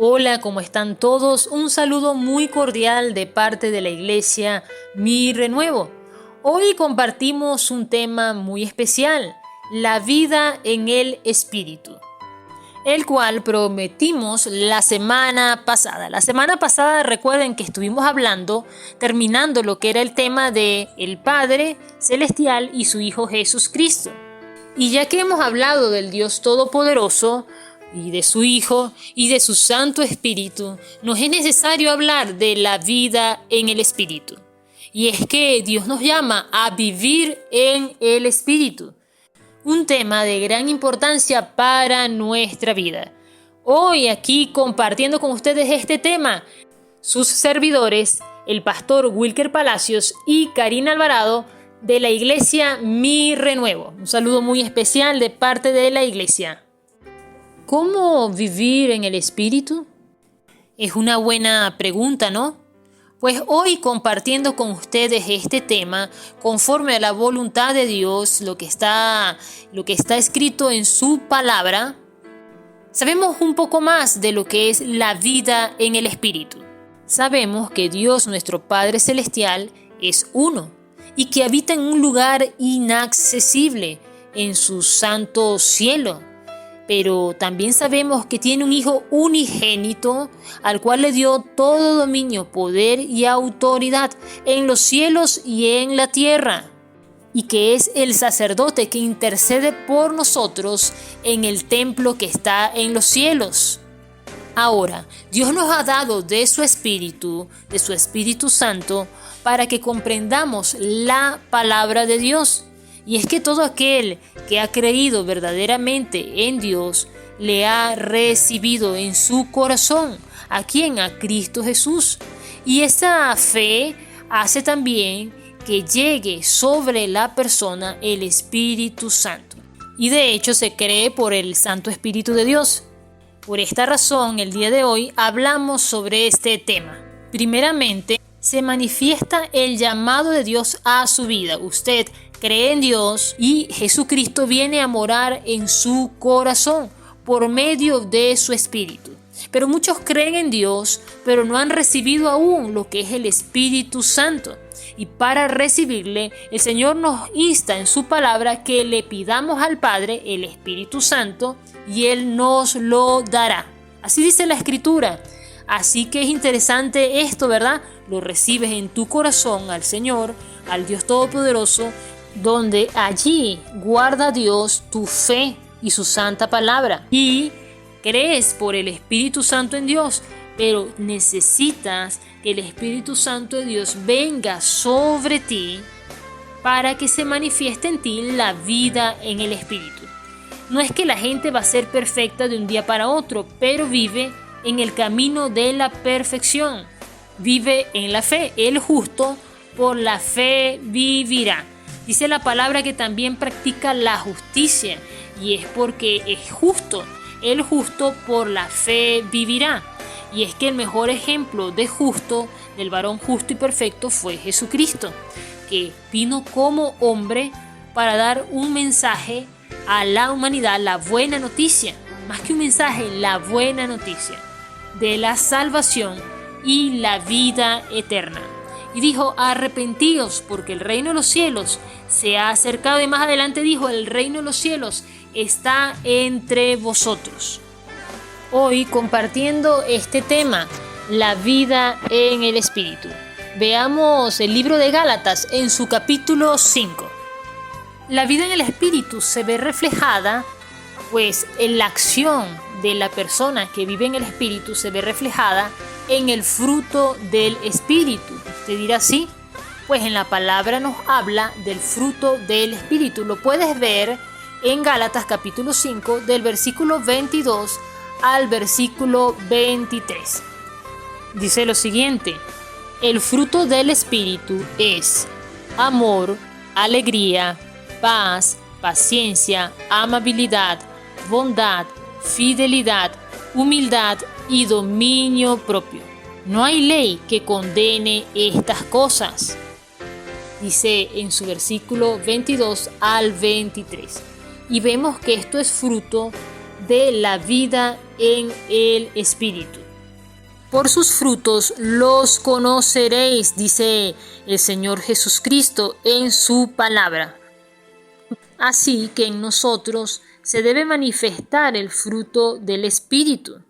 Hola, ¿cómo están todos? Un saludo muy cordial de parte de la Iglesia Mi Renuevo. Hoy compartimos un tema muy especial, la vida en el Espíritu, el cual prometimos la semana pasada. La semana pasada recuerden que estuvimos hablando, terminando lo que era el tema de el Padre Celestial y su Hijo Jesucristo. Y ya que hemos hablado del Dios Todopoderoso, y de su Hijo y de su Santo Espíritu, nos es necesario hablar de la vida en el Espíritu. Y es que Dios nos llama a vivir en el Espíritu, un tema de gran importancia para nuestra vida. Hoy aquí compartiendo con ustedes este tema, sus servidores, el pastor Wilker Palacios y Karina Alvarado de la Iglesia Mi Renuevo. Un saludo muy especial de parte de la Iglesia. ¿Cómo vivir en el Espíritu? Es una buena pregunta, ¿no? Pues hoy compartiendo con ustedes este tema, conforme a la voluntad de Dios, lo que está escrito en su palabra, sabemos un poco más de lo que es la vida en el Espíritu. Sabemos que Dios, nuestro Padre Celestial, es uno y que habita en un lugar inaccesible en su santo cielo. Pero también sabemos que tiene un Hijo unigénito al cual le dio todo dominio, poder y autoridad en los cielos y en la tierra, y que es el sacerdote que intercede por nosotros en el templo que está en los cielos. Ahora, Dios nos ha dado de su Espíritu Santo, para que comprendamos la palabra de Dios. Y es que todo aquel que ha creído verdaderamente en Dios le ha recibido en su corazón. ¿A quién? A Cristo Jesús. Y esa fe hace también que llegue sobre la persona el Espíritu Santo. Y de hecho se cree por el Santo Espíritu de Dios. Por esta razón, el día de hoy hablamos sobre este tema. Primeramente, se manifiesta el llamado de Dios a su vida. Usted cree en Dios y Jesucristo viene a morar en su corazón por medio de su Espíritu. Pero muchos creen en Dios, pero no han recibido aún lo que es el Espíritu Santo. Y para recibirle, el Señor nos insta en su palabra que le pidamos al Padre el Espíritu Santo y Él nos lo dará. Así dice la Escritura. Así que es interesante esto, ¿verdad? Lo recibes en tu corazón al Señor, al Dios Todopoderoso, donde allí guarda Dios tu fe y su santa palabra. Y crees por el Espíritu Santo en Dios, pero necesitas que el Espíritu Santo de Dios venga sobre ti para que se manifieste en ti la vida en el Espíritu. No es que la gente va a ser perfecta de un día para otro, pero vive en el camino de la perfección. Vive en la fe. El justo por la fe vivirá. Dice la palabra que también practica la justicia, y es porque es justo. El justo por la fe vivirá. Y es que el mejor ejemplo de justo, del varón justo y perfecto, fue Jesucristo, que vino como hombre para dar un mensaje a la humanidad, la buena noticia. Más que un mensaje, la buena noticia de la salvación y la vida eterna. Y dijo, arrepentíos porque el reino de los cielos se ha acercado. Y más adelante dijo, el reino de los cielos está entre vosotros. Hoy compartiendo este tema, la vida en el Espíritu. Veamos el libro de Gálatas en su capítulo 5. La vida en el Espíritu se ve reflejada, pues en la acción de la persona que vive en el Espíritu se ve reflejada en el fruto del Espíritu. Usted dirá, sí, pues en la palabra nos habla del fruto del Espíritu. Lo puedes ver en Gálatas capítulo 5 del versículo 22 al versículo 23. Dice lo siguiente: el fruto del Espíritu es amor, alegría, paz, paciencia, amabilidad, bondad, fidelidad, humildad y dominio propio. No hay ley que condene estas cosas. Dice en su versículo 22 al 23. Y vemos que esto es fruto de la vida en el Espíritu. Por sus frutos los conoceréis, dice el Señor Jesucristo en su palabra. Así que en nosotros se debe manifestar el fruto del Espíritu.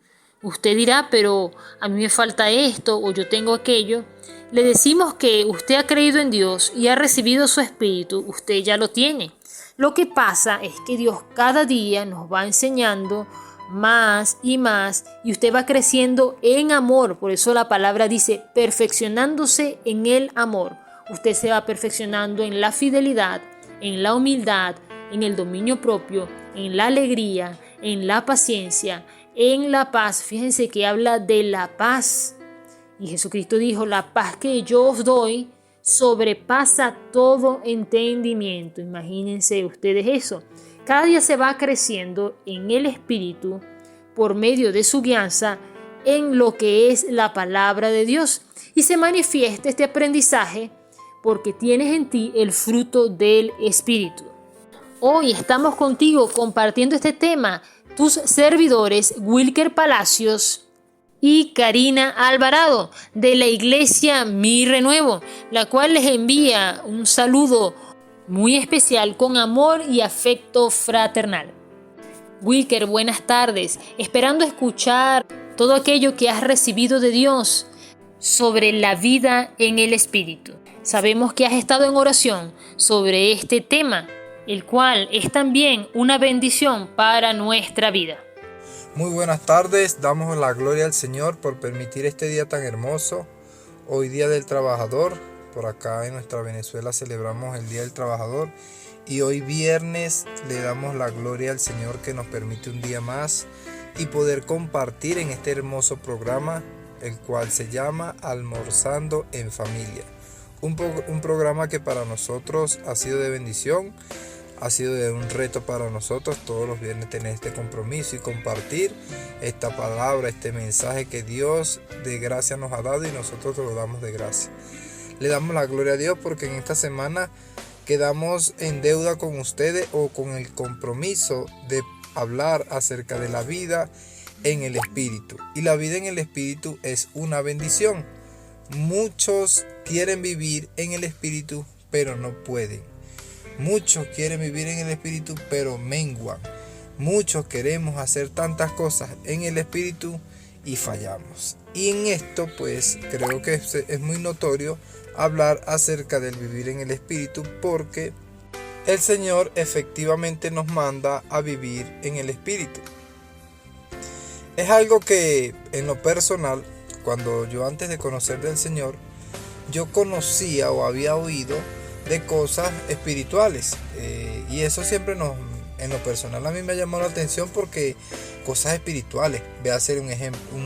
Usted dirá, pero a mí me falta esto o yo tengo aquello. Le decimos que usted ha creído en Dios y ha recibido su Espíritu, usted ya lo tiene. Lo que pasa es que Dios cada día nos va enseñando más y usted va creciendo en amor. Por eso la palabra dice perfeccionándose en el amor. Usted se va perfeccionando en la fidelidad, en la humildad, en el dominio propio, en la alegría, en la paciencia, en la paz. Fíjense que habla de la paz. Y Jesucristo dijo, la paz que yo os doy sobrepasa todo entendimiento. Imagínense ustedes eso. Cada día se va creciendo en el Espíritu por medio de su guianza en lo que es la palabra de Dios. Y se manifiesta este aprendizaje porque tienes en ti el fruto del Espíritu. Hoy estamos contigo compartiendo este tema, tus servidores Wilker Palacios y Karina Alvarado de la iglesia Mi Renuevo, la cual les envía un saludo muy especial con amor y afecto fraternal. Wilker, buenas tardes, esperando escuchar todo aquello que has recibido de Dios sobre la vida en el Espíritu. Sabemos que has estado en oración sobre este tema, el cual es también una bendición para nuestra vida. Muy buenas tardes, damos la gloria al Señor por permitir este día tan hermoso, hoy Día del Trabajador. Por acá en nuestra Venezuela celebramos el Día del Trabajador y hoy viernes le damos la gloria al Señor que nos permite un día más y poder compartir en este hermoso programa, el cual se llama Almorzando en Familia. Un programa que para nosotros ha sido de bendición, ha sido de un reto para nosotros todos los viernes tener este compromiso y compartir esta palabra, este mensaje que Dios de gracia nos ha dado y nosotros lo damos de gracia. Le damos la gloria a Dios porque en esta semana quedamos en deuda con ustedes o con el compromiso de hablar acerca de la vida en el Espíritu. Y la vida en el Espíritu es una bendición. Muchos quieren vivir en el Espíritu, pero no pueden. Muchos quieren vivir en el Espíritu, pero menguan. Muchos queremos hacer tantas cosas en el Espíritu y fallamos. Y en esto, pues, creo que es muy notorio hablar acerca del vivir en el Espíritu, porque el Señor efectivamente nos manda a vivir en el Espíritu. Es algo que en lo personal, cuando yo antes de conocer del Señor, yo conocía o había oído de cosas espirituales, y eso siempre en lo personal a mí me ha llamado la atención porque cosas espirituales, véase un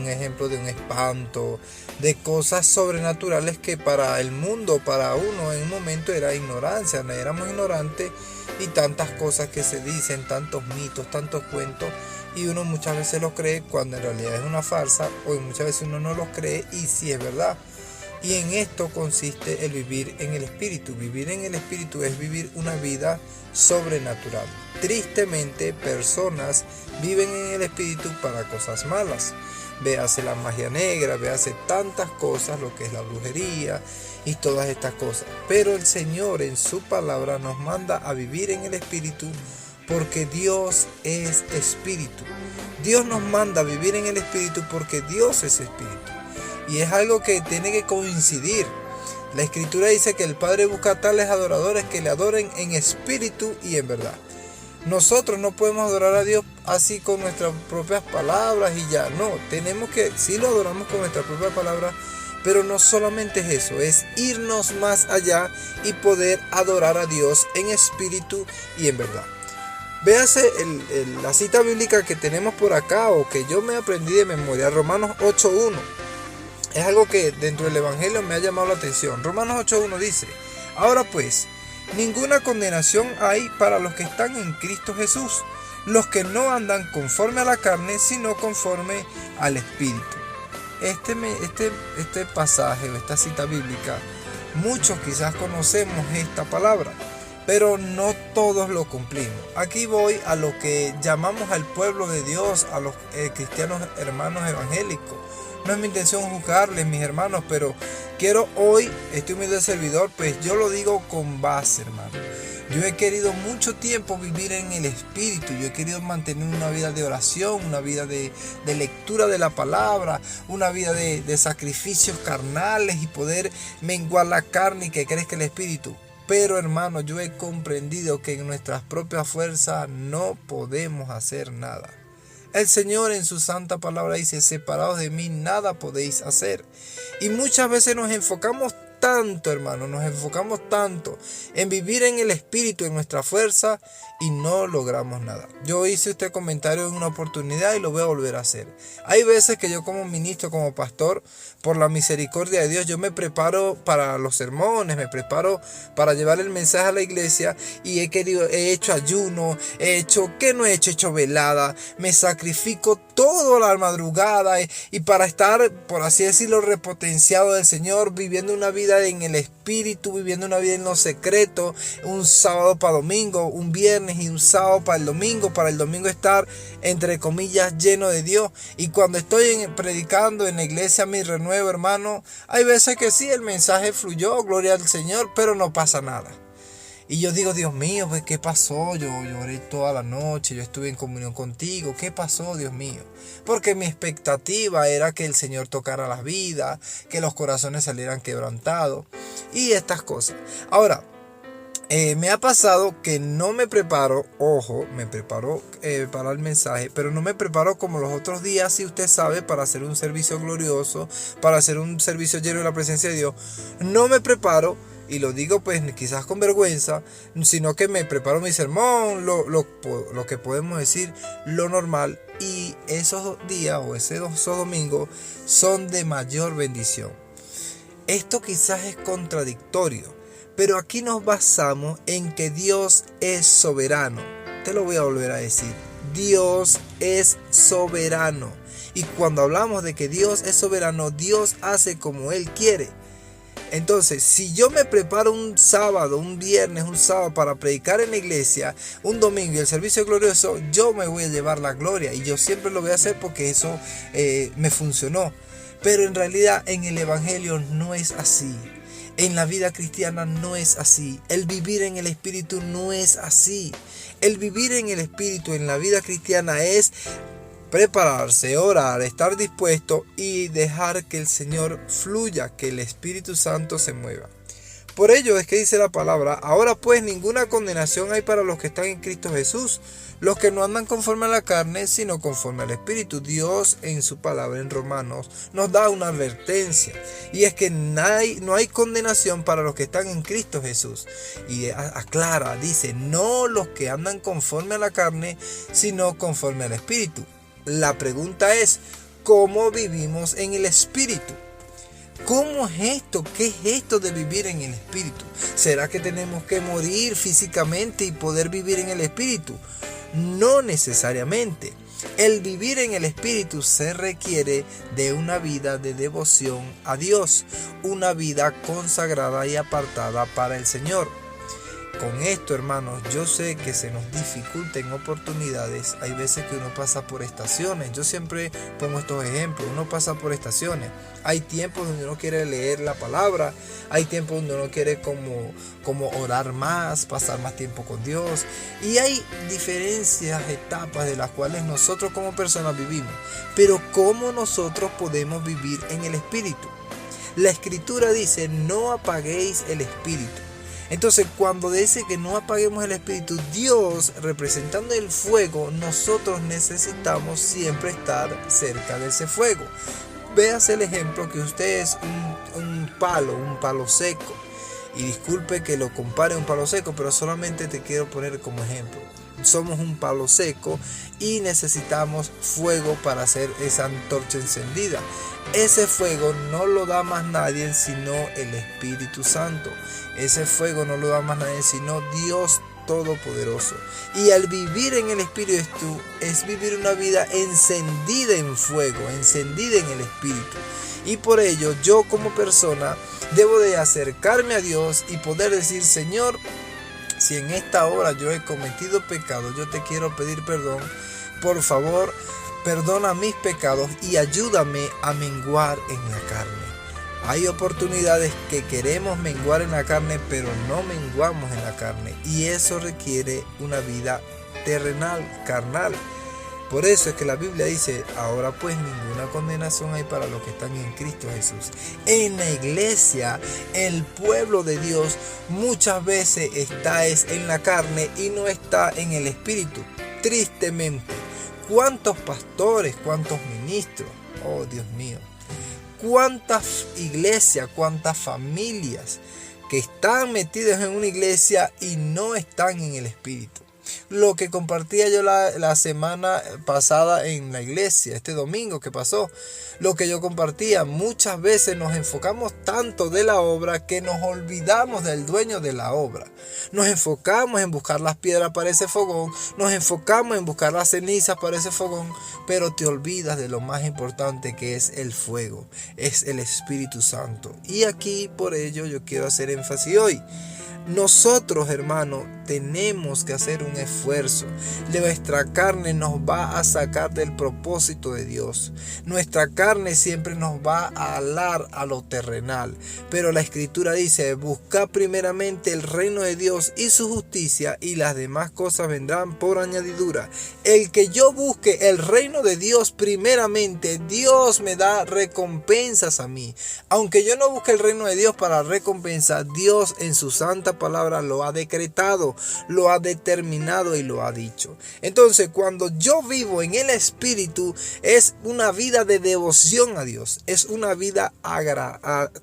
ejemplo de un espanto, de cosas sobrenaturales que para el mundo, para uno en un momento era ignorancia, éramos ignorantes y tantas cosas que se dicen, tantos mitos, tantos cuentos, y uno muchas veces los cree cuando en realidad es una farsa, o muchas veces uno no los cree y sí es verdad. Y en esto consiste el vivir en el Espíritu. Vivir en el Espíritu es vivir una vida sobrenatural. Tristemente, personas viven en el Espíritu para cosas malas. Véase la magia negra, véase tantas cosas, lo que es la brujería y todas estas cosas. Pero el Señor en su palabra nos manda a vivir en el Espíritu porque Dios es Espíritu. Dios nos manda a vivir en el Espíritu porque Dios es Espíritu. Y es algo que tiene que coincidir. La Escritura dice que el Padre busca a tales adoradores que le adoren en espíritu y en verdad. Nosotros no podemos adorar a Dios así con nuestras propias palabras y ya. No, tenemos que, sí lo adoramos con nuestras propias palabras, pero no solamente es eso, es irnos más allá y poder adorar a Dios en espíritu y en verdad. Véase la cita bíblica que tenemos por acá o que yo me aprendí de memoria, Romanos 8:1. Es algo que dentro del Evangelio me ha llamado la atención. Romanos 8:1 dice: ahora pues, ninguna condenación hay para los que están en Cristo Jesús, los que no andan conforme a la carne, sino conforme al Espíritu. Este pasaje o esta cita bíblica, muchos quizás conocemos esta palabra, pero no todos lo cumplimos. Aquí voy a lo que llamamos al pueblo de Dios, a los cristianos hermanos evangélicos. No es mi intención juzgarles, mis hermanos, pero quiero hoy, este humilde servidor, pues yo lo digo con base, hermano. Yo he querido mucho tiempo vivir en el Espíritu. Yo he querido mantener una vida de oración, una vida de lectura de la palabra, una vida de sacrificios carnales y poder menguar la carne y que crezca el Espíritu. Pero hermano, yo he comprendido que en nuestras propias fuerzas no podemos hacer nada. El Señor en su santa palabra dice: separados de mí nada podéis hacer. Y muchas veces nos enfocamos tanto, hermano, nos enfocamos tanto en vivir en el Espíritu, en nuestra fuerza, y no logramos nada. Yo hice este comentario en una oportunidad y lo voy a volver a hacer. Hay veces que yo como ministro, como pastor, por la misericordia de Dios, yo me preparo para los sermones, me preparo para llevar el mensaje a la iglesia y he hecho ayuno, ¿qué no he hecho? He hecho velada, me sacrifico toda la madrugada y para estar, por así decirlo, repotenciado del Señor, viviendo una vida en el Espíritu, viviendo una vida en lo secreto, un sábado para domingo, un viernes y un sábado para el domingo estar, entre comillas, lleno de Dios. Y cuando estoy predicando en la iglesia Mi Renuevo, hermano, hay veces que sí, el mensaje fluyó, gloria al Señor, pero no pasa nada. Y yo digo: Dios mío, pues ¿qué pasó? Yo lloré toda la noche, yo estuve en comunión contigo. ¿Qué pasó, Dios mío? Porque mi expectativa era que el Señor tocara las vidas, que los corazones salieran quebrantados y estas cosas. Ahora, me ha pasado que no me preparo, me preparo para el mensaje, pero no me preparo como los otros días, si usted sabe, para hacer un servicio glorioso, para hacer un servicio lleno de la presencia de Dios. No me preparo. Y lo digo pues quizás con vergüenza, sino que me preparo mi sermón, lo que podemos decir, lo normal. Y esos días o esos domingos son de mayor bendición. Esto quizás es contradictorio, pero aquí nos basamos en que Dios es soberano. Te lo voy a volver a decir. Dios es soberano. Y cuando hablamos de que Dios es soberano, Dios hace como Él quiere. Entonces, si yo me preparo un sábado, un viernes, un sábado para predicar en la iglesia, un domingo y el servicio glorioso, yo me voy a llevar la gloria. Y yo siempre lo voy a hacer porque eso me funcionó. Pero en realidad en el Evangelio no es así. En la vida cristiana no es así. El vivir en el Espíritu no es así. El vivir en el Espíritu en la vida cristiana es prepararse, orar, estar dispuesto y dejar que el Señor fluya, que el Espíritu Santo se mueva. Por ello es que dice la palabra: ahora pues ninguna condenación hay para los que están en Cristo Jesús, los que no andan conforme a la carne, sino conforme al Espíritu. Dios en su palabra en Romanos nos da una advertencia, y es que no hay condenación para los que están en Cristo Jesús. Y aclara, dice: no los que andan conforme a la carne, sino conforme al Espíritu. La pregunta es: ¿cómo vivimos en el Espíritu? ¿Cómo es esto? ¿Qué es esto de vivir en el Espíritu? ¿Será que tenemos que morir físicamente y poder vivir en el Espíritu? No necesariamente. El vivir en el Espíritu se requiere de una vida de devoción a Dios, una vida consagrada y apartada para el Señor. Con esto, hermanos, yo sé que se nos dificulta en oportunidades. Hay veces que uno pasa por estaciones. Yo siempre pongo estos ejemplos. Uno pasa por estaciones. Hay tiempos donde uno quiere leer la palabra. Hay tiempos donde uno quiere como orar más, pasar más tiempo con Dios. Y hay diferencias, etapas de las cuales nosotros como personas vivimos. Pero ¿cómo nosotros podemos vivir en el Espíritu? La Escritura dice: no apaguéis el Espíritu. Entonces, cuando dice que no apaguemos el Espíritu, Dios, representando el fuego, nosotros necesitamos siempre estar cerca de ese fuego. Véase el ejemplo que usted es un palo seco. Y disculpe que lo compare a un palo seco, pero solamente te quiero poner como ejemplo. Somos un palo seco y necesitamos fuego para hacer esa antorcha encendida. Ese fuego no lo da más nadie sino el Espíritu Santo. Ese fuego no lo da más nadie sino Dios Todopoderoso. Y al vivir en el Espíritu es vivir una vida encendida en fuego, encendida en el Espíritu. Y por ello yo como persona debo de acercarme a Dios y poder decir: Señor, si en esta hora yo he cometido pecado, yo te quiero pedir perdón. Por favor, perdona mis pecados y ayúdame a menguar en la carne. Hay oportunidades que queremos menguar en la carne, pero no menguamos en la carne. Y eso requiere una vida terrenal, carnal. Por eso es que la Biblia dice, ahora pues ninguna condenación hay para los que están en Cristo Jesús. En la iglesia, el pueblo de Dios muchas veces está en la carne y no está en el espíritu. Tristemente, ¿cuántos pastores, cuántos ministros? Oh Dios mío, cuántas iglesias, cuántas familias que están metidas en una iglesia y no están en el espíritu. Lo que compartía yo la semana pasada en la iglesia, este domingo que pasó, lo que yo compartía, muchas veces nos enfocamos tanto de la obra que nos olvidamos del dueño de la obra. Nos enfocamos en buscar las piedras para ese fogón, nos enfocamos en buscar las cenizas para ese fogón, pero te olvidas de lo más importante que es el fuego, es el Espíritu Santo. Y aquí por ello yo quiero hacer énfasis hoy. Nosotros, hermanos, tenemos que hacer un esfuerzo. Nuestra carne nos va a sacar del propósito de Dios. Nuestra carne siempre nos va a alar a lo terrenal. Pero la Escritura dice, buscad primeramente el reino de Dios y su justicia, y las demás cosas vendrán por añadidura. El que yo busque el reino de Dios primeramente, Dios me da recompensas a mí. Aunque yo no busque el reino de Dios para recompensa, Dios en su santa palabra lo ha decretado, lo ha determinado y lo ha dicho. Entonces, cuando yo vivo en el Espíritu, es una vida de devoción a Dios, es una vida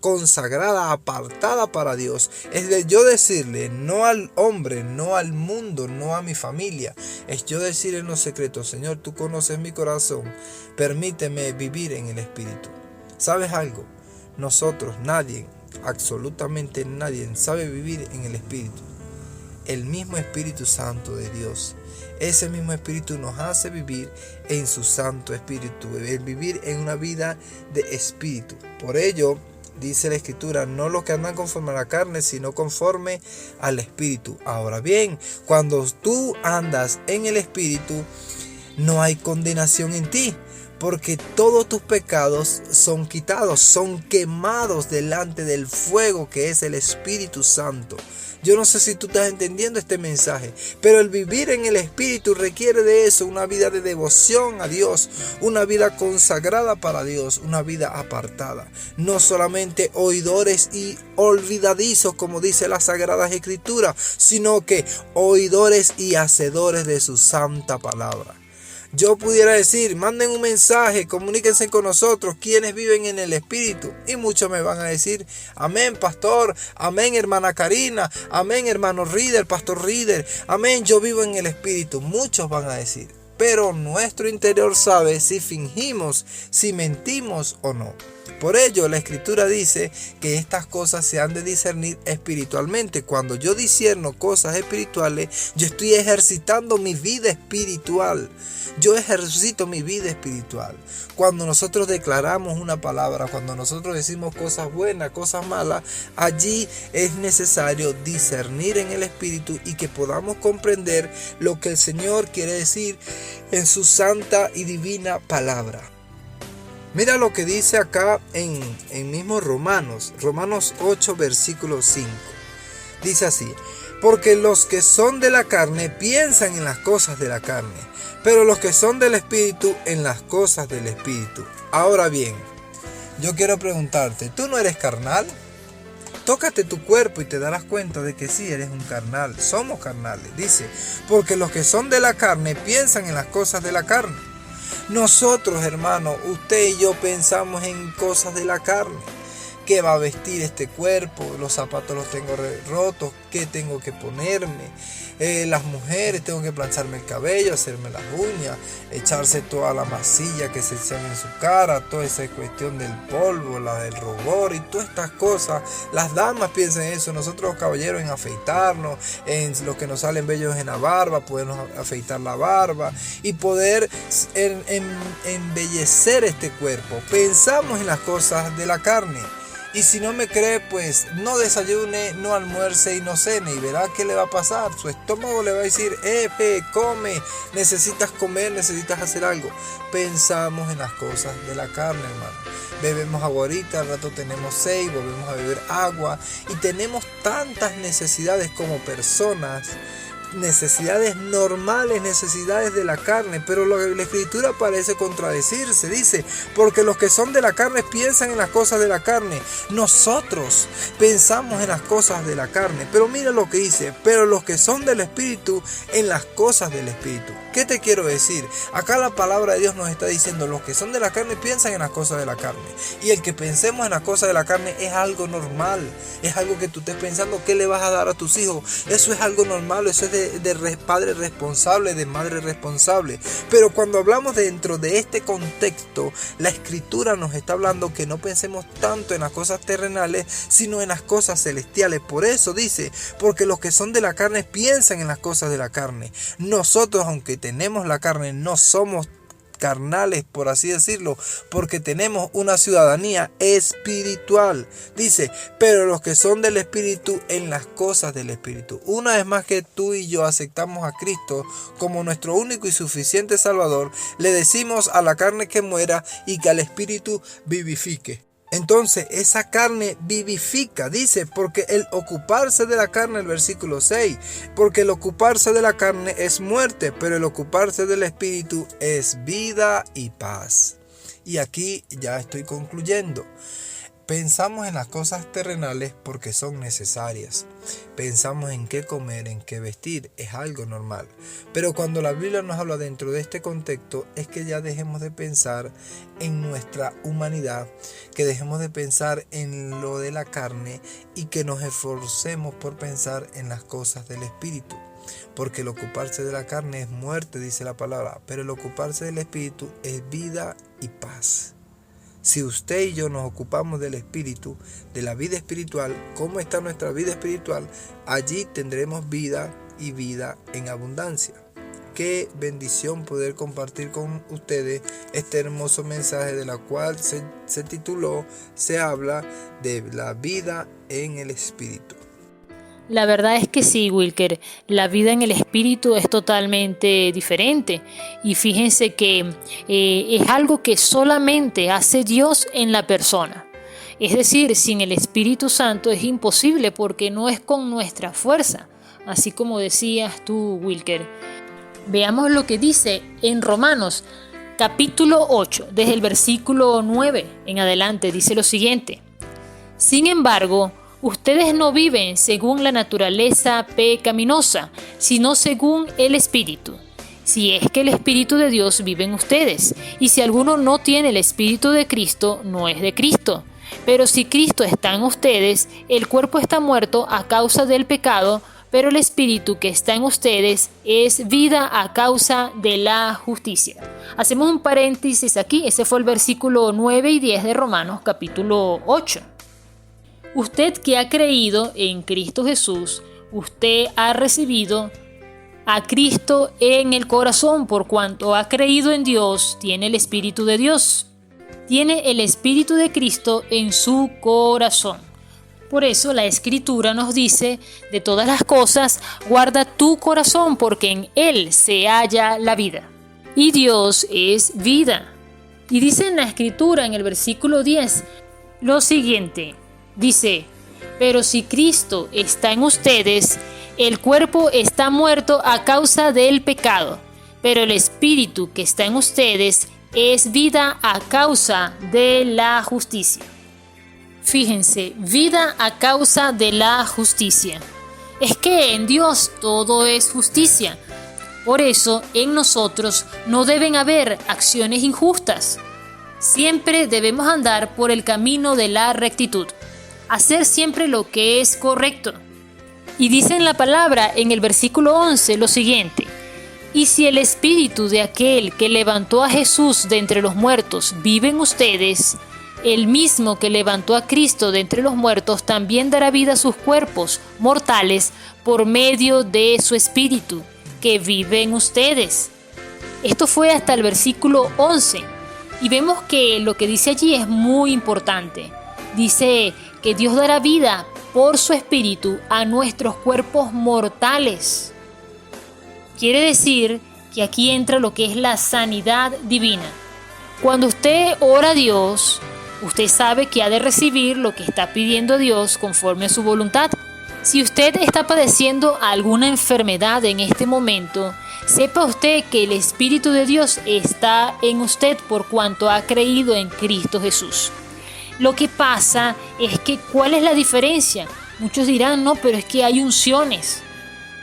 consagrada, apartada para Dios. Es de yo decirle no al hombre, no al mundo, no a mi familia. Es yo decirle en los secretos, Señor, tú conoces mi corazón, permíteme vivir en el Espíritu. ¿Sabes algo? Nosotros, nadie, absolutamente nadie sabe vivir en el Espíritu. El mismo Espíritu Santo de Dios, ese mismo Espíritu nos hace vivir en su Santo Espíritu, vivir en una vida de Espíritu. Por ello dice la Escritura, no los que andan conforme a la carne, sino conforme al Espíritu. Ahora bien, cuando tú andas en el Espíritu, no hay condenación en ti, porque todos tus pecados son quitados, son quemados delante del fuego que es el Espíritu Santo. Yo no sé si tú estás entendiendo este mensaje, pero el vivir en el Espíritu requiere de eso, una vida de devoción a Dios, una vida consagrada para Dios, una vida apartada. No solamente oidores y olvidadizos, como dice las Sagradas Escrituras, sino que oidores y hacedores de su santa palabra. Yo pudiera decir, manden un mensaje, comuníquense con nosotros, quienes viven en el Espíritu. Y muchos me van a decir, amén, pastor, amén, hermana Karina, amén, hermano Reader, pastor Reader, amén, yo vivo en el Espíritu. Muchos van a decir, pero nuestro interior sabe si fingimos, si mentimos o no. Por ello, la Escritura dice que estas cosas se han de discernir espiritualmente. Cuando yo discierno cosas espirituales, yo estoy ejercitando mi vida espiritual. Yo ejercito mi vida espiritual. Cuando nosotros declaramos una palabra, cuando nosotros decimos cosas buenas, cosas malas, allí es necesario discernir en el Espíritu y que podamos comprender lo que el Señor quiere decir en su santa y divina palabra. Mira lo que dice acá en mismo Romanos 8, versículo 5. Dice así, porque los que son de la carne piensan en las cosas de la carne, pero los que son del Espíritu en las cosas del Espíritu. Ahora bien, yo quiero preguntarte, ¿tú no eres carnal? Tócate tu cuerpo y te darás cuenta de que sí eres un carnal, somos carnales. Dice, porque los que son de la carne piensan en las cosas de la carne. Nosotros, hermanos, usted y yo pensamos en cosas de la carne. ¿Qué va a vestir este cuerpo? Los zapatos los tengo rotos. ¿Qué tengo que ponerme? Las mujeres, tengo que plancharme el cabello, hacerme las uñas, echarse toda la masilla que se echan en su cara, toda esa cuestión del polvo, la del rubor y todas estas cosas. Las damas piensan en eso, nosotros los caballeros en afeitarnos, en los que nos salen vellos en la barba, podernos afeitar la barba y poder embellecer este cuerpo. Pensamos en las cosas de la carne. Y si no me cree, pues no desayune, no almuerce y no cene, y verá qué le va a pasar. Su estómago le va a decir, come, necesitas comer, necesitas hacer algo. Pensamos en las cosas de la carne, hermano. Bebemos agua ahorita, al rato tenemos sed, volvemos a beber agua, y tenemos tantas necesidades como personas, necesidades normales, necesidades de la carne, pero la escritura parece contradecirse. Dice, porque los que son de la carne piensan en las cosas de la carne. Nosotros pensamos en las cosas de la carne, pero mira lo que dice, pero los que son del Espíritu en las cosas del Espíritu. ¿Qué te quiero decir? Acá la palabra de Dios nos está diciendo, los que son de la carne piensan en las cosas de la carne, y el que pensemos en las cosas de la carne es algo normal, es algo que tú estés pensando qué le vas a dar a tus hijos. Eso es algo normal, eso es de padre responsable, de madre responsable. Pero cuando hablamos dentro de este contexto, la escritura nos está hablando que no pensemos tanto en las cosas terrenales, sino en las cosas celestiales. Por eso dice, porque los que son de la carne piensan en las cosas de la carne. Nosotros, aunque tenemos la carne, no somos carnales, por así decirlo, porque tenemos una ciudadanía espiritual. Dice, pero los que son del Espíritu en las cosas del Espíritu. Una vez más que tú y yo aceptamos a Cristo como nuestro único y suficiente Salvador, le decimos a la carne que muera y que al Espíritu vivifique. Entonces esa carne vivifica, dice, porque el ocuparse de la carne, el versículo 6, porque el ocuparse de la carne es muerte, pero el ocuparse del Espíritu es vida y paz. Y aquí ya estoy concluyendo. Pensamos en las cosas terrenales porque son necesarias. Pensamos en qué comer, en qué vestir, es algo normal. Pero cuando la Biblia nos habla dentro de este contexto, es que ya dejemos de pensar en nuestra humanidad, que dejemos de pensar en lo de la carne y que nos esforcemos por pensar en las cosas del Espíritu. Porque el ocuparse de la carne es muerte, dice la palabra, pero el ocuparse del Espíritu es vida y paz. Si usted y yo nos ocupamos del Espíritu, de la vida espiritual, ¿cómo está nuestra vida espiritual? Allí tendremos vida y vida en abundancia. Qué bendición poder compartir con ustedes este hermoso mensaje de la cual se tituló, se habla de la vida en el Espíritu. La verdad es que sí, Wilker, la vida en el Espíritu es totalmente diferente, y fíjense que es algo que solamente hace Dios en la persona. Es decir, sin el Espíritu Santo es imposible, porque no es con nuestra fuerza, así como decías tú, Wilker. Veamos lo que dice en Romanos capítulo 8, desde el versículo 9 en adelante, dice lo siguiente: sin embargo, ustedes no viven según la naturaleza pecaminosa, sino según el Espíritu. Si es que el Espíritu de Dios vive en ustedes, y si alguno no tiene el Espíritu de Cristo, no es de Cristo. Pero si Cristo está en ustedes, el cuerpo está muerto a causa del pecado, pero el Espíritu que está en ustedes es vida a causa de la justicia. Hacemos un paréntesis aquí, ese fue el versículo 9 y 10 de Romanos capítulo 8. Usted que ha creído en Cristo Jesús, usted ha recibido a Cristo en el corazón. Por cuanto ha creído en Dios, tiene el Espíritu de Dios. Tiene el Espíritu de Cristo en su corazón. Por eso la Escritura nos dice, de todas las cosas, guarda tu corazón, porque en él se halla la vida. Y Dios es vida. Y dice en la Escritura, en el versículo 10, lo siguiente. Dice, pero si Cristo está en ustedes, el cuerpo está muerto a causa del pecado, pero el Espíritu que está en ustedes es vida a causa de la justicia. Fíjense, vida a causa de la justicia. Es que en Dios todo es justicia. Por eso en nosotros no deben haber acciones injustas. Siempre debemos andar por el camino de la rectitud. Hacer siempre lo que es correcto. Y dice en la palabra, en el versículo 11, lo siguiente: y si el Espíritu de aquel que levantó a Jesús de entre los muertos vive en ustedes, el mismo que levantó a Cristo de entre los muertos también dará vida a sus cuerpos mortales por medio de su Espíritu que vive en ustedes. Esto fue hasta el versículo 11. Y vemos que lo que dice allí es muy importante. dice que Dios dará vida por su espíritu a nuestros cuerpos mortales. Quiere decir que aquí entra lo que es la sanidad divina. Cuando usted ora a Dios, usted sabe que ha de recibir lo que está pidiendo Dios conforme a su voluntad. Si usted está padeciendo alguna enfermedad en este momento, sepa usted que el Espíritu de Dios está en usted por cuanto ha creído en Cristo Jesús. Lo que pasa es que, ¿cuál es la diferencia? Muchos dirán, no, pero es que hay unciones.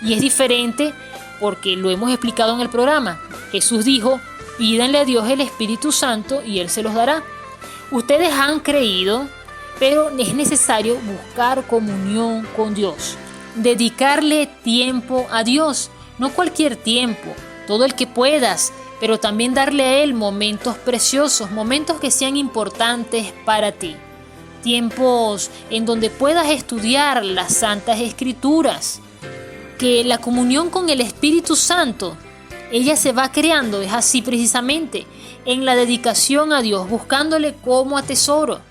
Y es diferente porque lo hemos explicado en el programa. Jesús dijo, pídanle a Dios el Espíritu Santo y Él se los dará. Ustedes han creído, pero es necesario buscar comunión con Dios. Dedicarle tiempo a Dios, no cualquier tiempo, todo el que puedas, pero también darle a Él momentos preciosos, momentos que sean importantes para ti. Tiempos en donde puedas estudiar las Santas Escrituras. Que la comunión con el Espíritu Santo, ella se va creando, es así precisamente, en la dedicación a Dios, buscándole como a tesoro.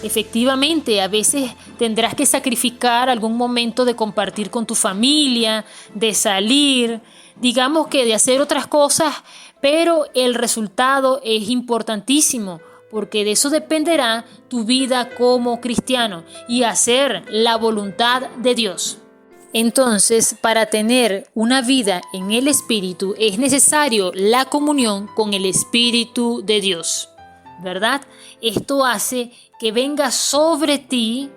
Efectivamente, a veces tendrás que sacrificar algún momento de compartir con tu familia, de salir, digamos que de hacer otras cosas, pero el resultado es importantísimo, porque de eso dependerá tu vida como cristiano y hacer la voluntad de Dios. Entonces, para tener una vida en el Espíritu es necesario la comunión con el Espíritu de Dios, ¿verdad? Esto hace que venga sobre ti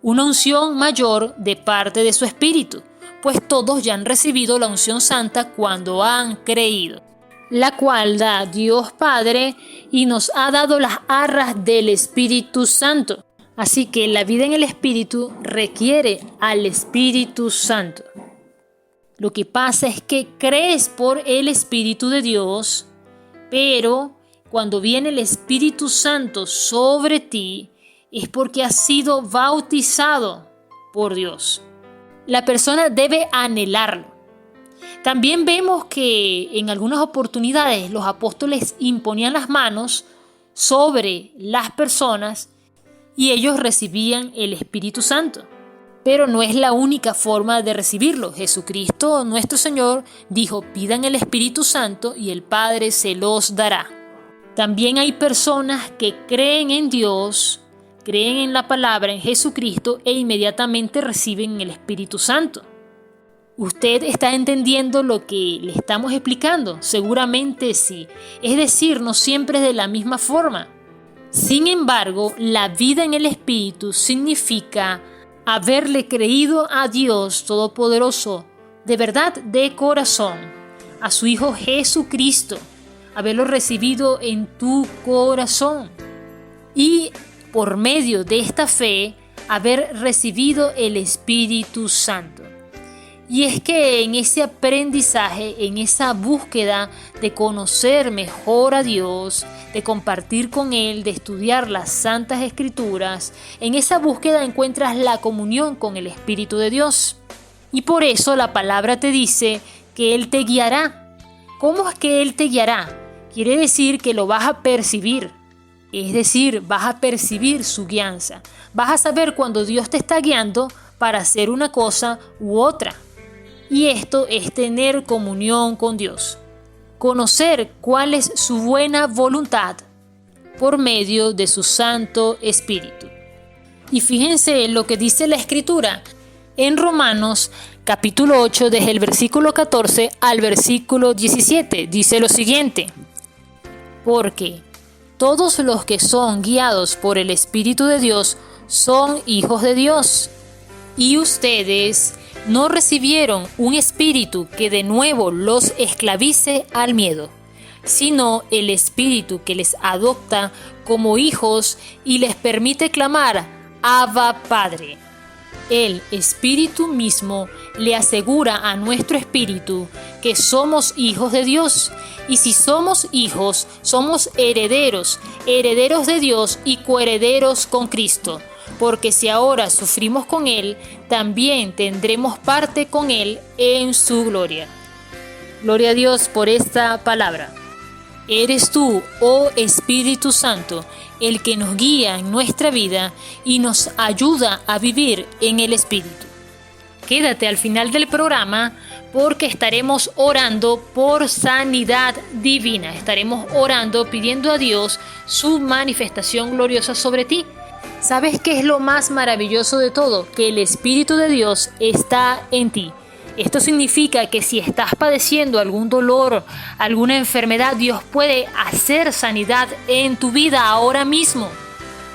una unción mayor de parte de su Espíritu, pues todos ya han recibido la unción santa cuando han creído, la cual da Dios Padre y nos ha dado las arras del Espíritu Santo. Así que la vida en el Espíritu requiere al Espíritu Santo. Lo que pasa es que crees por el Espíritu de Dios, pero cuando viene el Espíritu Santo sobre ti, es porque has sido bautizado por Dios. La persona debe anhelarlo. También vemos que en algunas oportunidades los apóstoles imponían las manos sobre las personas y ellos recibían el Espíritu Santo. Pero no es la única forma de recibirlo. Jesucristo, nuestro Señor, dijo, pidan el Espíritu Santo y el Padre se los dará. También hay personas que creen en Dios, creen en la palabra, en Jesucristo, e inmediatamente reciben el Espíritu Santo. ¿Usted está entendiendo lo que le estamos explicando? Seguramente sí. Es decir, no siempre es de la misma forma. Sin embargo, la vida en el Espíritu significa haberle creído a Dios Todopoderoso, de verdad, de corazón, a su Hijo Jesucristo, haberlo recibido en tu corazón y por medio de esta fe haber recibido el Espíritu Santo. Y es que en ese aprendizaje, en esa búsqueda de conocer mejor a Dios, de compartir con Él, de estudiar las Santas Escrituras, en esa búsqueda encuentras la comunión con el Espíritu de Dios. Y por eso la palabra te dice que Él te guiará. ¿Cómo es que Él te guiará? Quiere decir que lo vas a percibir. Es decir, vas a percibir su guianza. Vas a saber cuando Dios te está guiando para hacer una cosa u otra. Y esto es tener comunión con Dios. Conocer cuál es su buena voluntad por medio de su Santo Espíritu. Y fíjense lo que dice la Escritura en Romanos capítulo 8, desde el versículo 14 al versículo 17. Dice lo siguiente: porque todos los que son guiados por el Espíritu de Dios son hijos de Dios. Y ustedes no recibieron un espíritu que de nuevo los esclavice al miedo, sino el espíritu que les adopta como hijos y les permite clamar, Abba, Padre. El Espíritu mismo le asegura a nuestro espíritu que somos hijos de Dios. Y si somos hijos, somos herederos, herederos de Dios y coherederos con Cristo. Porque si ahora sufrimos con Él, también tendremos parte con Él en su gloria. Gloria a Dios por esta palabra. Eres tú, oh Espíritu Santo, el que nos guía en nuestra vida y nos ayuda a vivir en el Espíritu. Quédate al final del programa porque estaremos orando por sanidad divina. Estaremos orando pidiendo a Dios su manifestación gloriosa sobre ti. ¿Sabes qué es lo más maravilloso de todo? Que el Espíritu de Dios está en ti. Esto significa que si estás padeciendo algún dolor, alguna enfermedad, Dios puede hacer sanidad en tu vida ahora mismo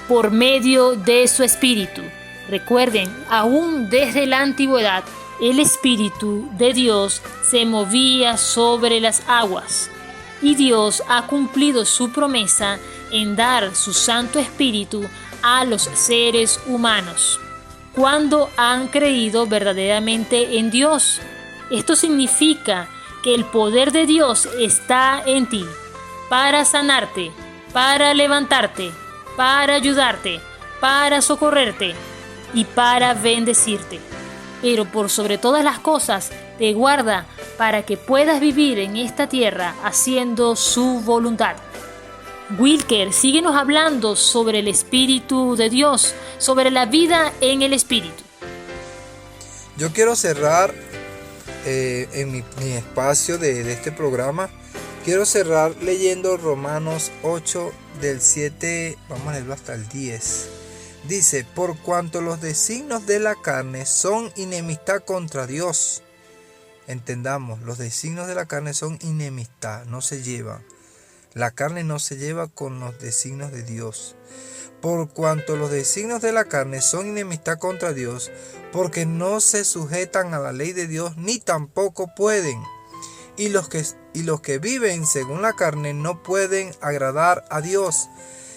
por medio de su Espíritu. Recuerden, aún desde la antigüedad, el Espíritu de Dios se movía sobre las aguas y Dios ha cumplido su promesa en dar su Santo Espíritu a los seres humanos cuando han creído verdaderamente en Dios. Esto significa que el poder de Dios está en ti para sanarte, para levantarte, para ayudarte, para socorrerte y para bendecirte. Pero por sobre todas las cosas, te guarda para que puedas vivir en esta tierra haciendo su voluntad. Wilker, síguenos hablando sobre el Espíritu de Dios, sobre la vida en el Espíritu. Yo quiero cerrar en mi espacio de este programa. Quiero cerrar leyendo Romanos 8 del 7, vamos a leerlo hasta el 10. Dice, por cuanto los designios de la carne son enemistad contra Dios. Entendamos, los designios de la carne son enemistad, no se llevan. La carne no se lleva con los designios de Dios. Por cuanto los designios de la carne son enemistad contra Dios, porque no se sujetan a la ley de Dios, ni tampoco pueden. Y los que viven según la carne no pueden agradar a Dios.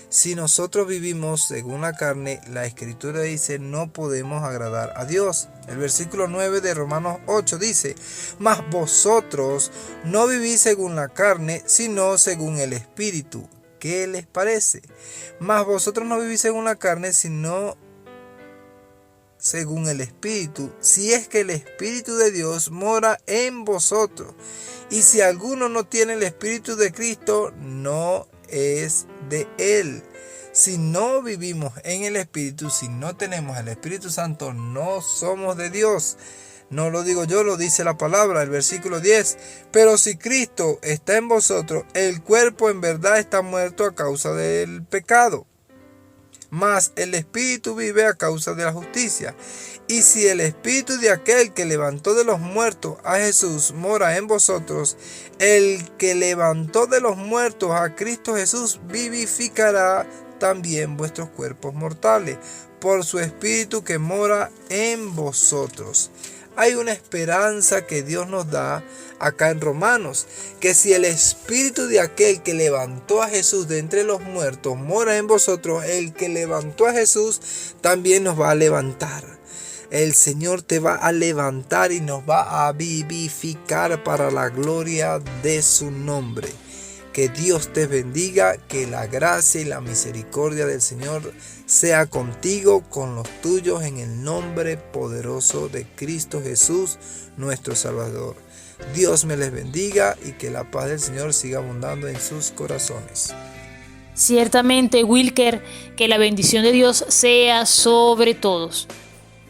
Si nosotros vivimos según la carne, la Escritura dice, no podemos agradar a Dios. El versículo 9 de Romanos 8 dice, mas vosotros no vivís según la carne, sino según el Espíritu. ¿Qué les parece? Mas vosotros no vivís según la carne, sino según el Espíritu, si es que el Espíritu de Dios mora en vosotros. Y si alguno no tiene el Espíritu de Cristo, no es de Él. Si no vivimos en el Espíritu, si no tenemos el Espíritu Santo, no somos de Dios. No lo digo yo, lo dice la palabra, el versículo 10. Pero si Cristo está en vosotros, el cuerpo en verdad está muerto a causa del pecado, mas el Espíritu vive a causa de la justicia. Y si el Espíritu de aquel que levantó de los muertos a Jesús mora en vosotros, el que levantó de los muertos a Cristo Jesús vivificará también vuestros cuerpos mortales por su Espíritu que mora en vosotros. Hay una esperanza que Dios nos da acá en Romanos, que si el Espíritu de aquel que levantó a Jesús de entre los muertos mora en vosotros, el que levantó a Jesús también nos va a levantar. El Señor te va a levantar y nos va a vivificar para la gloria de su nombre. Que Dios te bendiga, que la gracia y la misericordia del Señor sea contigo, con los tuyos, en el nombre poderoso de Cristo Jesús, nuestro Salvador. Dios me les bendiga y que la paz del Señor siga abundando en sus corazones. Ciertamente, Wilker, que la bendición de Dios sea sobre todos.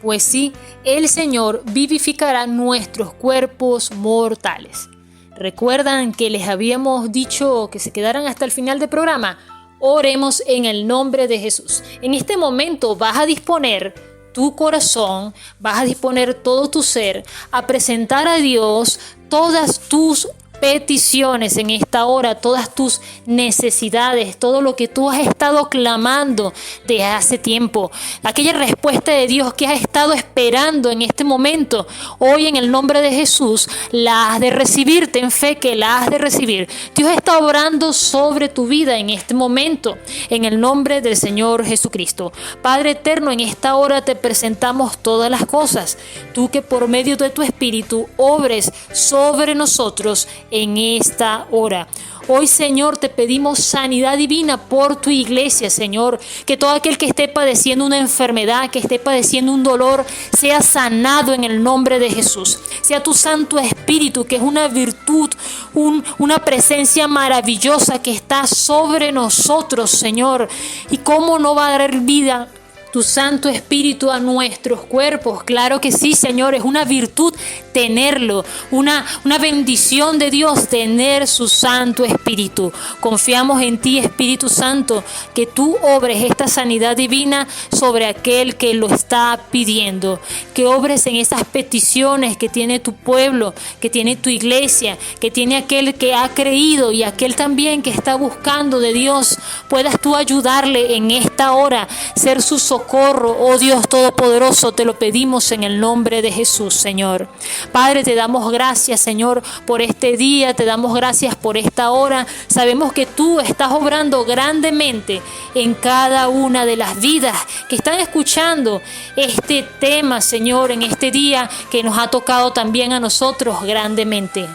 Pues sí, el Señor vivificará nuestros cuerpos mortales. ¿Recuerdan que les habíamos dicho que se quedaran hasta el final del programa? Oremos en el nombre de Jesús. En este momento vas a disponer tu corazón, vas a disponer todo tu ser a presentar a Dios todas tus peticiones en esta hora, todas tus necesidades, todo lo que tú has estado clamando desde hace tiempo, aquella respuesta de Dios que has estado esperando en este momento. Hoy en el nombre de Jesús la has de recibir, ten fe que la has de recibir. Dios está obrando sobre tu vida en este momento, en el nombre del Señor Jesucristo. Padre eterno, en esta hora te presentamos todas las cosas, tú que por medio de tu Espíritu obres sobre nosotros en esta hora. Hoy, Señor, te pedimos sanidad divina por tu iglesia, Señor. Que todo aquel que esté padeciendo una enfermedad, que esté padeciendo un dolor, sea sanado en el nombre de Jesús. Sea tu Santo Espíritu, que es una virtud, una presencia maravillosa que está sobre nosotros, Señor. ¿Y cómo no va a dar vida tu Santo Espíritu a nuestros cuerpos? Claro que sí, Señor, es una virtud tenerlo, una bendición de Dios tener su Santo Espíritu. Confiamos en ti, Espíritu Santo, que tú obres esta sanidad divina sobre aquel que lo está pidiendo, que obres en esas peticiones que tiene tu pueblo, que tiene tu iglesia, que tiene aquel que ha creído y aquel también que está buscando de Dios. Puedas tú ayudarle en esta hora, ser su socorro, oh Dios Todopoderoso, te lo pedimos en el nombre de Jesús, Señor. Padre, te damos gracias, Señor, por este día, te damos gracias por esta hora. Sabemos que tú estás obrando grandemente en cada una de las vidas que están escuchando este tema, Señor, en este día que nos ha tocado también a nosotros grandemente.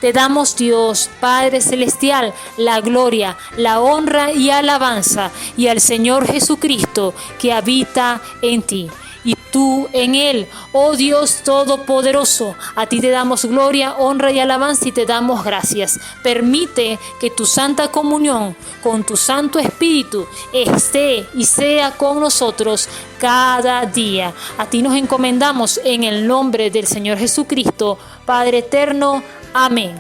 Te damos, Dios, Padre Celestial, la gloria, la honra y alabanza, y al Señor Jesucristo que habita en ti, y tú en Él, oh Dios Todopoderoso. A ti te damos gloria, honra y alabanza, y te damos gracias. Permite que tu santa comunión con tu Santo Espíritu esté y sea con nosotros cada día. A ti nos encomendamos en el nombre del Señor Jesucristo, Padre eterno. Amén.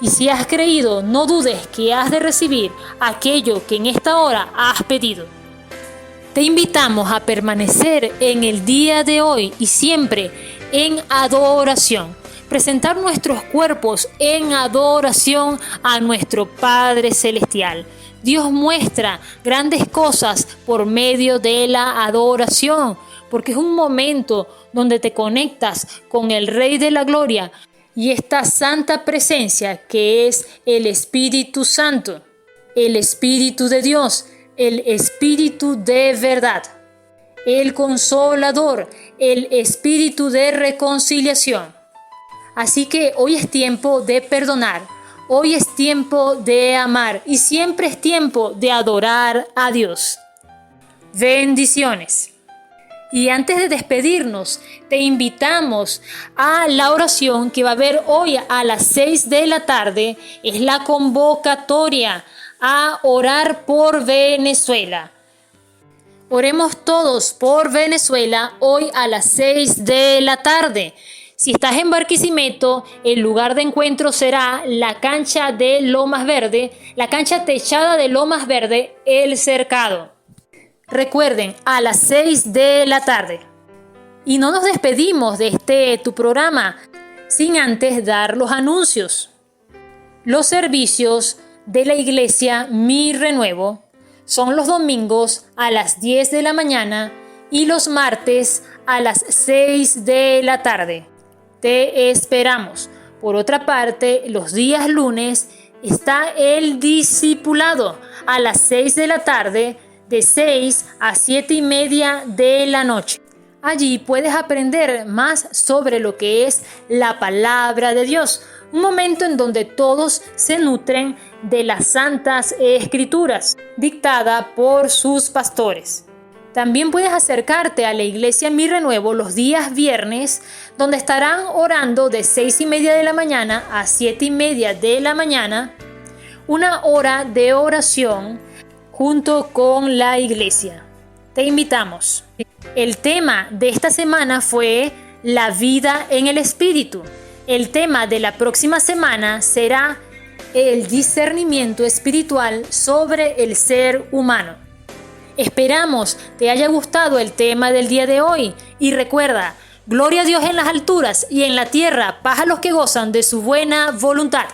Y si has creído, no dudes que has de recibir aquello que en esta hora has pedido. Te invitamos a permanecer en el día de hoy y siempre en adoración. Presentar nuestros cuerpos en adoración a nuestro Padre Celestial. Dios muestra grandes cosas por medio de la adoración, porque es un momento donde te conectas con el Rey de la Gloria y esta santa presencia que es el Espíritu Santo, el Espíritu de Dios, el Espíritu de verdad, el Consolador, el Espíritu de reconciliación. Así que hoy es tiempo de perdonar, hoy es tiempo de amar y siempre es tiempo de adorar a Dios. Bendiciones. Y antes de despedirnos, te invitamos a la oración que va a haber hoy a las 6 de la tarde. Es la convocatoria a orar por Venezuela. Oremos todos por Venezuela hoy a las 6 de la tarde. Si estás en Barquisimeto, el lugar de encuentro será la cancha de Lomas Verde, la cancha techada de Lomas Verde, El Cercado. Recuerden, a las 6 de la tarde. Y no nos despedimos de tu programa sin antes dar los anuncios. Los servicios de la iglesia Mi Renuevo son los domingos a las 10 de la mañana y los martes a las 6 de la tarde. Te esperamos. Por otra parte, los días lunes está el discipulado a las 6 de la tarde, de 6 a 7:30 de la noche. Allí puedes aprender más sobre lo que es la palabra de Dios, un momento en donde todos se nutren de las santas escrituras, dictada por sus pastores. También puedes acercarte a la iglesia Mi Renuevo los días viernes, donde estarán orando de 6:30 de la mañana a 7:30 de la mañana, una hora de oración junto con la iglesia. Te invitamos. El tema de esta semana fue la vida en el Espíritu. El tema de la próxima semana será el discernimiento espiritual sobre el ser humano. Esperamos te haya gustado el tema del día de hoy y recuerda, gloria a Dios en las alturas y en la tierra, paz a los que gozan de su buena voluntad.